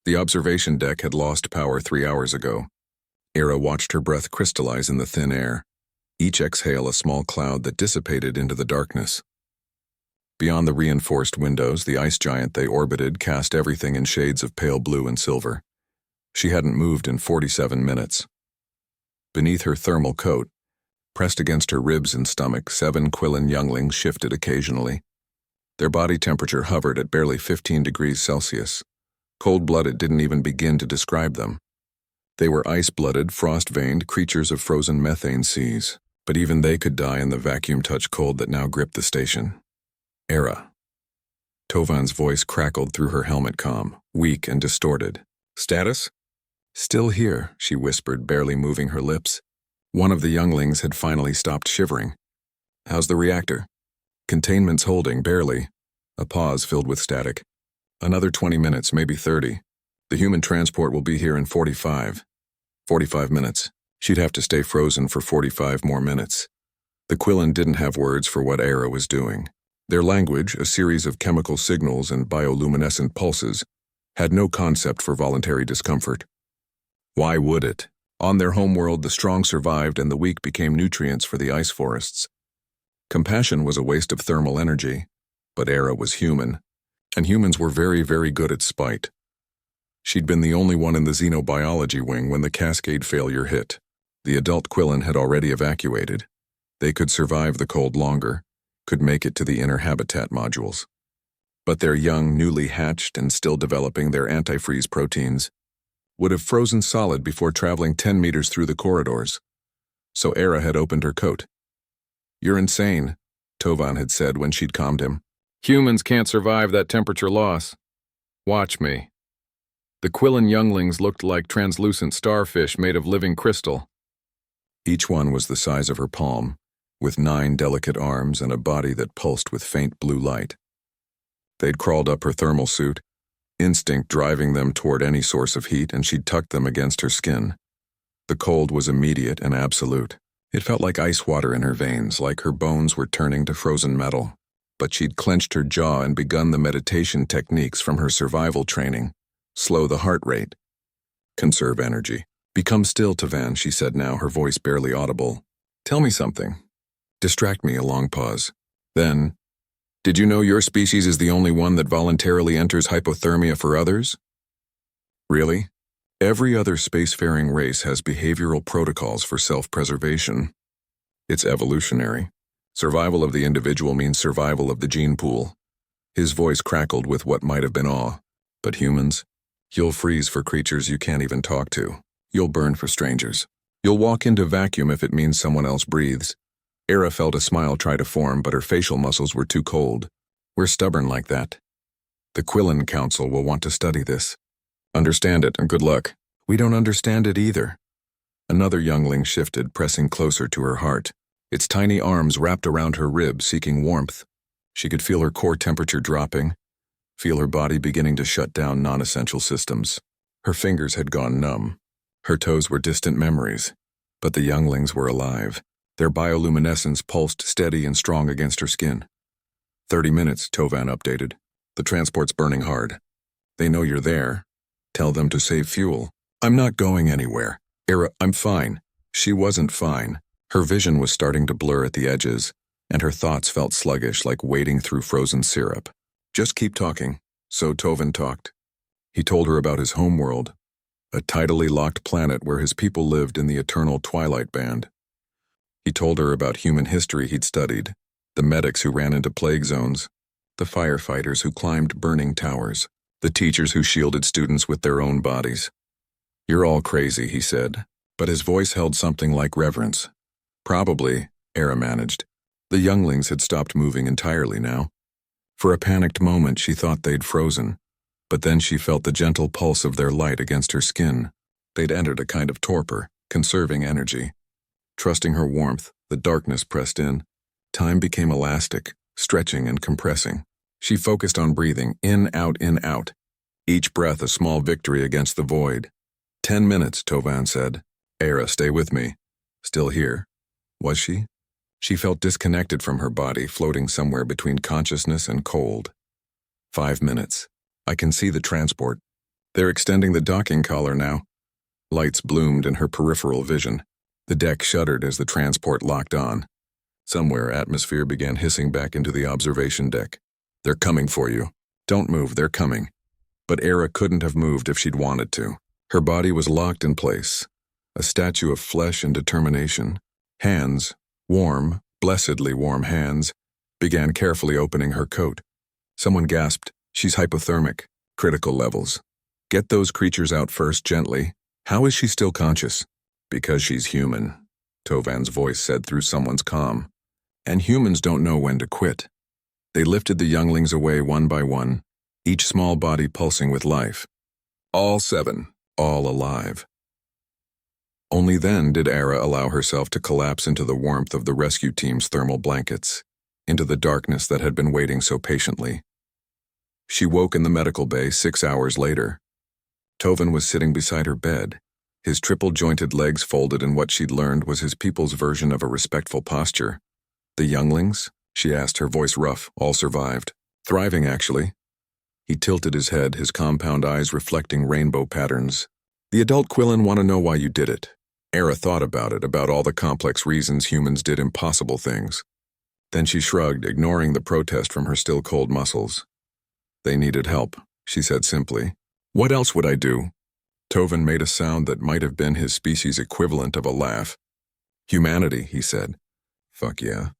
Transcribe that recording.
The observation deck had lost power 3 hours ago. Era watched her breath crystallize in the thin air, each exhale a small cloud that dissipated into the darkness. Beyond the reinforced windows, the ice giant they orbited cast everything in shades of pale blue and silver. She hadn't moved in 47 minutes. Beneath her thermal coat, pressed against her ribs and stomach, 7 Quillen younglings shifted occasionally. Their body temperature hovered at barely 15 degrees Celsius. Cold-blooded didn't even begin to describe them. They were ice-blooded, frost-veined creatures of frozen methane seas, but even they could die in the vacuum-touch cold that now gripped the station. Era. Tovan's voice crackled through her helmet comm, weak and distorted. Status? Still here, she whispered, barely moving her lips. One of the younglings had finally stopped shivering. How's the reactor? Containment's holding, barely. A pause filled with static. Another 20 minutes, maybe 30. The human transport will be here in 45. 45 minutes. She'd have to stay frozen for 45 more minutes. The Quillen didn't have words for what Era was doing. Their language, a series of chemical signals and bioluminescent pulses, had no concept for voluntary discomfort. Why would it? On their homeworld, the strong survived and the weak became nutrients for the ice forests. Compassion was a waste of thermal energy, but Era was human, and humans were very, very good at spite. She'd been the only one in the xenobiology wing when the cascade failure hit. The adult Quillen had already evacuated. They could survive the cold longer, could make it to the inner habitat modules. But their young, newly hatched and still developing their antifreeze proteins, would have frozen solid before traveling 10 meters through the corridors. So Era had opened her coat. You're insane, Tovan had said when she'd calmed him. Humans can't survive that temperature loss. Watch me. The Quillen younglings looked like translucent starfish made of living crystal. Each one was the size of her palm, with 9 delicate arms and a body that pulsed with faint blue light. They'd crawled up her thermal suit, instinct driving them toward any source of heat, and she'd tucked them against her skin. The cold was immediate and absolute. It felt like ice water in her veins, like her bones were turning to frozen metal. But she'd clenched her jaw and begun the meditation techniques from her survival training. Slow the heart rate. Conserve energy. Become still, Tovan, she said now, her voice barely audible. Tell me something. Distract me, a long pause. Then, did you know your species is the only one that voluntarily enters hypothermia for others? Really? Every other spacefaring race has behavioral protocols for self-preservation. It's evolutionary. Survival of the individual means survival of the gene pool. His voice crackled with what might have been awe. But humans? You'll freeze for creatures you can't even talk to. You'll burn for strangers. You'll walk into vacuum if it means someone else breathes. Era felt a smile try to form, but her facial muscles were too cold. We're stubborn like that. The Quillen Council will want to study this. Understand it, and good luck. We don't understand it either. Another youngling shifted, pressing closer to her heart. Its tiny arms wrapped around her ribs, seeking warmth. She could feel her core temperature dropping, feel her body beginning to shut down non-essential systems. Her fingers had gone numb. Her toes were distant memories. But the younglings were alive. Their bioluminescence pulsed steady and strong against her skin. 30 minutes, Tovan updated. The transport's burning hard. They know you're there. Tell them to save fuel. I'm not going anywhere. Era, I'm fine. She wasn't fine. Her vision was starting to blur at the edges, and her thoughts felt sluggish, like wading through frozen syrup. Just keep talking. So Tovan talked. He told her about his homeworld, a tidally locked planet where his people lived in the eternal twilight band. He told her about human history he'd studied, the medics who ran into plague zones, the firefighters who climbed burning towers, the teachers who shielded students with their own bodies. You're all crazy, he said, but his voice held something like reverence. Probably, Era managed. The younglings had stopped moving entirely now. For a panicked moment, she thought they'd frozen, but then she felt the gentle pulse of their light against her skin. They'd entered a kind of torpor, conserving energy. Trusting her warmth, the darkness pressed in. Time became elastic, stretching and compressing. She focused on breathing, in, out, each breath a small victory against the void. 10 minutes, Tovan said. Era, stay with me. Still here. Was she? She felt disconnected from her body, floating somewhere between consciousness and cold. 5 minutes. I can see the transport. They're extending the docking collar now. Lights bloomed in her peripheral vision. The deck shuddered as the transport locked on. Somewhere, atmosphere began hissing back into the observation deck. They're coming for you. Don't move, they're coming. But Era couldn't have moved if she'd wanted to. Her body was locked in place, a statue of flesh and determination. Hands, warm, blessedly warm hands, began carefully opening her coat. Someone gasped, "She's hypothermic. Critical levels. Get those creatures out first, gently." "How is she still conscious?" "Because she's human," Tovan's voice said through someone's comm. "And humans don't know when to quit." They lifted the younglings away one by one, each small body pulsing with life. All 7, all alive. Only then did Era allow herself to collapse into the warmth of the rescue team's thermal blankets, into the darkness that had been waiting so patiently. She woke in the medical bay 6 hours later. Tovan was sitting beside her bed, his triple-jointed legs folded in what she'd learned was his people's version of a respectful posture. "The younglings?" she asked, her voice rough. "All survived. Thriving, actually." He tilted his head, his compound eyes reflecting rainbow patterns. "The adult Quillen want to know why you did it." Era thought about it, about all the complex reasons humans did impossible things. Then she shrugged, ignoring the protest from her still cold muscles. "They needed help," she said simply. "What else would I do?" Tovan made a sound that might have been his species' equivalent of a laugh. "Humanity," he said. "Fuck yeah.